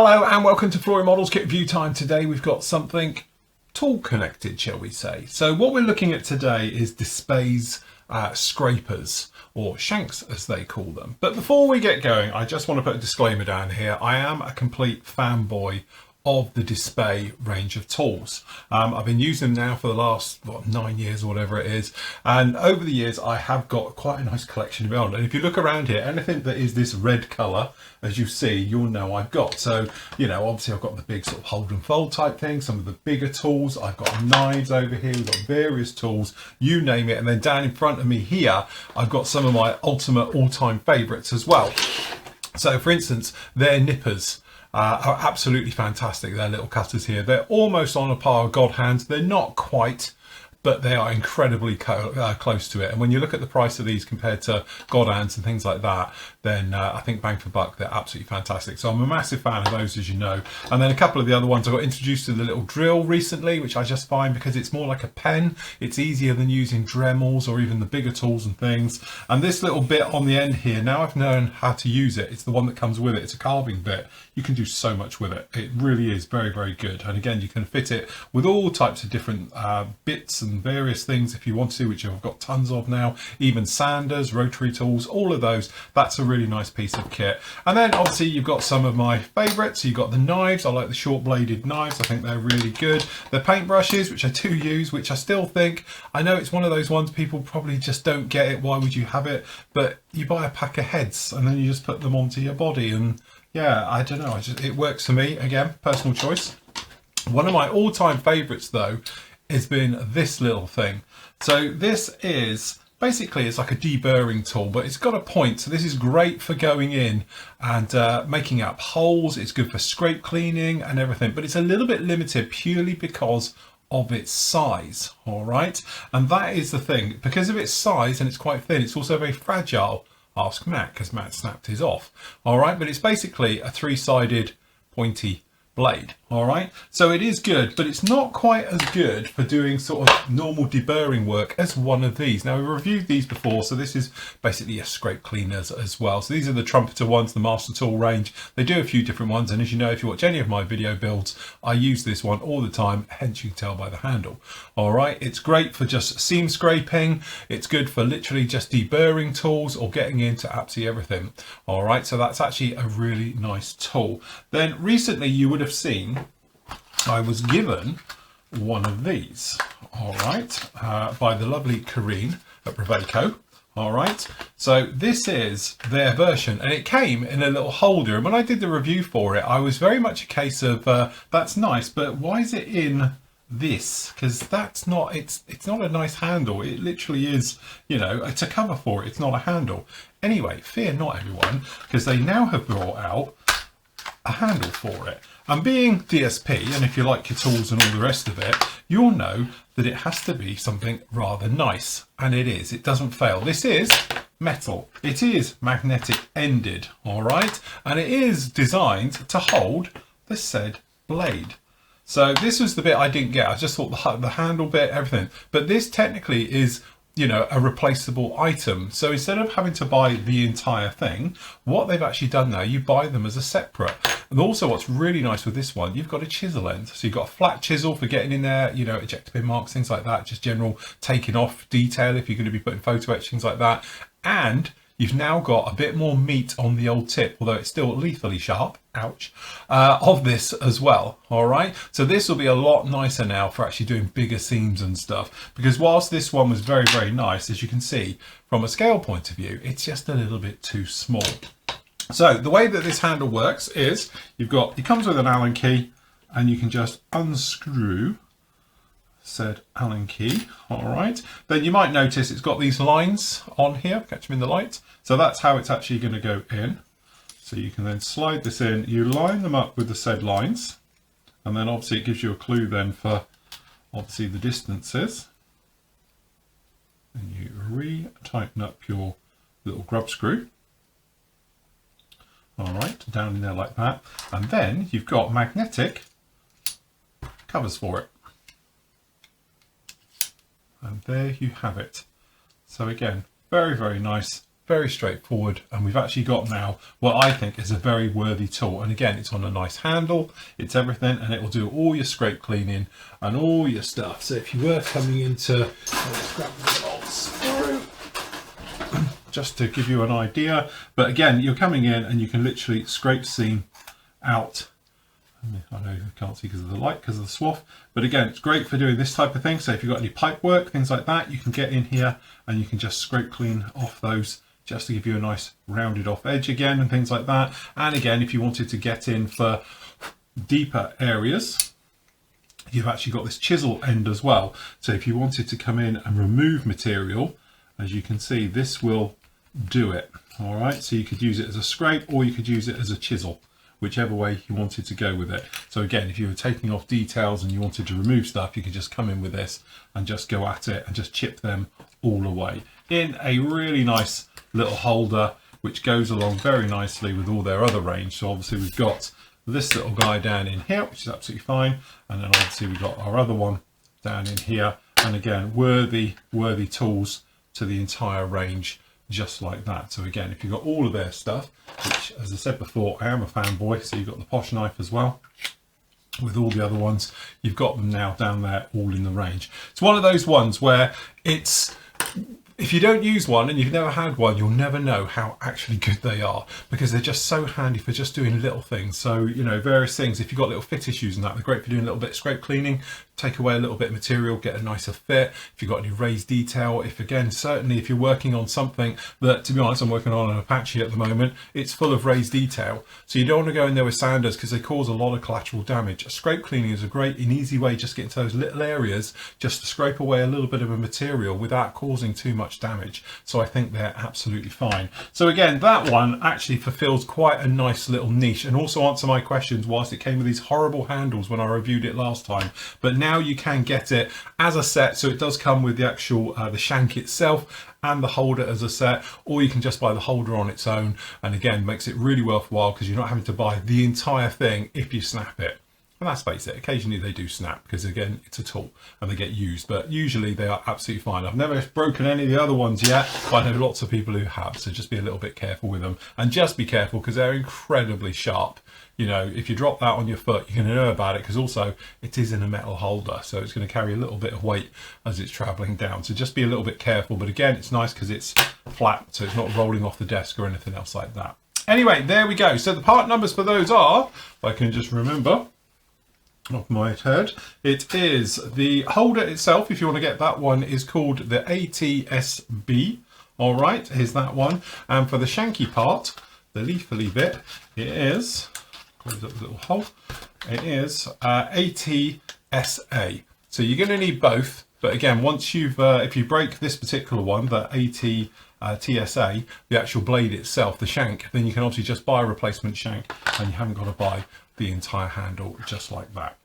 Hello and welcome to Flooring Models Kit Review Time. Today we've got something tool connected, shall we say. So what we're looking at today is Dspiae's scrapers, or shanks as they call them. But before we get going, I just want to put a disclaimer down here. I am a complete fanboy of the Dspiae range of tools. I've been using them now for the last 9 years or whatever it is, and over the years I have got quite a nice collection of it. And if you look around here, anything that is this red colour, as you see, you'll know I've got. So, you know, obviously I've got the big sort of hold and fold type thing, some of the bigger tools, I've got knives over here, we've got various tools, you name it. And then down in front of me here, I've got some of my ultimate all-time favourites as well. So for instance, their nippers are absolutely fantastic. Their little cutters here, they're almost on a par with God hands. They're not quite, but they are incredibly close to it. And when you look at the price of these compared to God hands and things like that, then I think bang for buck, they're absolutely fantastic. So I'm a massive fan of those, as you know. And then a couple of the other ones, I got introduced to the little drill recently, which I just find because it's more like a pen. It's easier than using Dremels or even the bigger tools and things. And this little bit on the end here, now I've known how to use it. It's the one that comes with it. It's a carving bit. You can do so much with it. It really is very, very good. And again, you can fit it with all types of different bits and various things if you want to, which I've got tons of now, even sanders, rotary tools, all of those. That's a really nice piece of kit. And then obviously you've got some of my favorites. You've got the knives. I like the short bladed knives. I think they're really good. The paintbrushes, which I do use, which I still think, I know it's one of those ones people probably just don't get it. Why would you have it? But you buy a pack of heads and then you just put them onto your body, and yeah, I don't know, it works for me. Again, personal choice. One of my all-time favorites though has been this little thing. So this is basically, it's like a deburring tool, but it's got a point. So this is great for going in and making up holes. It's good for scrape cleaning and everything, but it's a little bit limited purely because of its size. All right, and that is the thing, because of its size and it's quite thin, it's also very fragile. Ask Matt, because Matt snapped his off. All right, but it's basically a three-sided pointy blade. All right, so it is good, but it's not quite as good for doing sort of normal deburring work as one of these. Now, we reviewed these before, so this is basically a scrape cleaners as well. So these are the trumpeter ones, the master tool range. They do a few different ones, and as you know, if you watch any of my video builds, I use this one all the time, hence you can tell by the handle. All right, it's great for just seam scraping. It's good for literally just deburring tools or getting into absolutely everything. All right, so that's actually a really nice tool. Then recently you would have seen I was given one of these, all right, by the lovely Karine at Brevaco. All right, so this is their version, and it came in a little holder. And when I did the review for it, I was very much a case of that's nice, but why is it in this? Because that's not, it's not a nice handle. It literally is, you know, it's a cover for it. It's not a handle. Anyway, fear not, everyone, because they now have brought out a handle for it. And being DSP, and if you like your tools and all the rest of it, you'll know that it has to be something rather nice. And it is. It doesn't fail. This is metal. It is magnetic ended, all right? And it is designed to hold the said blade. So this was the bit I didn't get. I just thought the handle bit, everything. But this technically is, you know, a replaceable item. So instead of having to buy the entire thing, what they've actually done now, you buy them as a separate. And also what's really nice with this one, you've got a chisel end. So you've got a flat chisel for getting in there, you know, ejector pin marks, things like that, just general taking off detail if you're going to be putting photo etch, things like that. And you've now got a bit more meat on the old tip, although it's still lethally sharp, ouch, of this as well, all right? So this will be a lot nicer now for actually doing bigger seams and stuff, because whilst this one was very, very nice, as you can see, from a scale point of view, it's just a little bit too small. So the way that this handle works is it comes with an Allen key, and you can just unscrew said Allen key. All right, then you might notice it's got these lines on here, catch them in the light. So that's how it's actually going to go in. So you can then slide this in, you line them up with the said lines, and then obviously it gives you a clue then for obviously the distances, and you re-tighten up your little grub screw. All right, down in there like that, and then you've got magnetic covers for it. And there you have it. So again, very, very nice, very straightforward, and we've actually got now what I think is a very worthy tool. And again, it's on a nice handle, it's everything, and it will do all your scrape cleaning and all your stuff. So if you were coming into, let's grab the old screw just to give you an idea, but again, you're coming in and you can literally scrape seam out. I know you can't see because of the light, because of the swath, but again, it's great for doing this type of thing. So if you've got any pipe work, things like that, you can get in here and you can just scrape clean off those, just to give you a nice rounded off edge again and things like that. And again, if you wanted to get in for deeper areas, you've actually got this chisel end as well. So if you wanted to come in and remove material, as you can see, this will do it. All right, so you could use it as a scrape or you could use it as a chisel, whichever way you wanted to go with it. So again, if you were taking off details and you wanted to remove stuff, you could just come in with this and just go at it and just chip them all away in a really nice little holder, which goes along very nicely with all their other range. So obviously we've got this little guy down in here, which is absolutely fine, and then obviously we've got our other one down in here, and again, worthy tools to the entire range, just like that. So again, if you've got all of their stuff, which as I said before, I am a fanboy, so you've got the posh knife as well. With all the other ones, you've got them now down there all in the range. It's one of those ones where it's, if you don't use one and you've never had one, you'll never know how actually good they are, because they're just so handy for just doing little things. So, you know, various things. If you've got little fit issues and that, they're great for doing a little bit of scrape cleaning, take away a little bit of material, get a nicer fit. If you've got any raised detail, if again, certainly if you're working on something that, to be honest, I'm working on an Apache at the moment, it's full of raised detail. So you don't want to go in there with sanders because they cause a lot of collateral damage. Scrape cleaning is a great and easy way just to get into those little areas, just to scrape away a little bit of a material without causing too much damage. So I think they're absolutely fine. So again, that one actually fulfills quite a nice little niche and also answer my questions whilst it came with these horrible handles when I reviewed it last time. But now you can get it as a set, so it does come with the actual the shank itself and the holder as a set, or you can just buy the holder on its own, and again makes it really worthwhile because you're not having to buy the entire thing if you snap it. And let's face it, occasionally they do snap because again, it's a tool and they get used, but usually they are absolutely fine. I've never broken any of the other ones yet, but I know lots of people who have, so just be a little bit careful with them, and just be careful because they're incredibly sharp. You know, if you drop that on your foot, you're going to know about it, because also it is in a metal holder, so it's going to carry a little bit of weight as it's traveling down. So just be a little bit careful, but again, it's nice because it's flat, so it's not rolling off the desk or anything else like that. Anyway, there we go. So the part numbers for those are, if I can just remember off my head, it is the holder itself, if you want to get that one, is called the AT-TSB. All right, here's that one. And for the shanky part, the leafly bit, it is, close up the little hole, it is AT-TSA. So you're going to need both, but again, once you've, if you break this particular one, the AT-TSA, the actual blade itself, the shank, then you can obviously just buy a replacement shank and you haven't got to buy the entire handle just like that.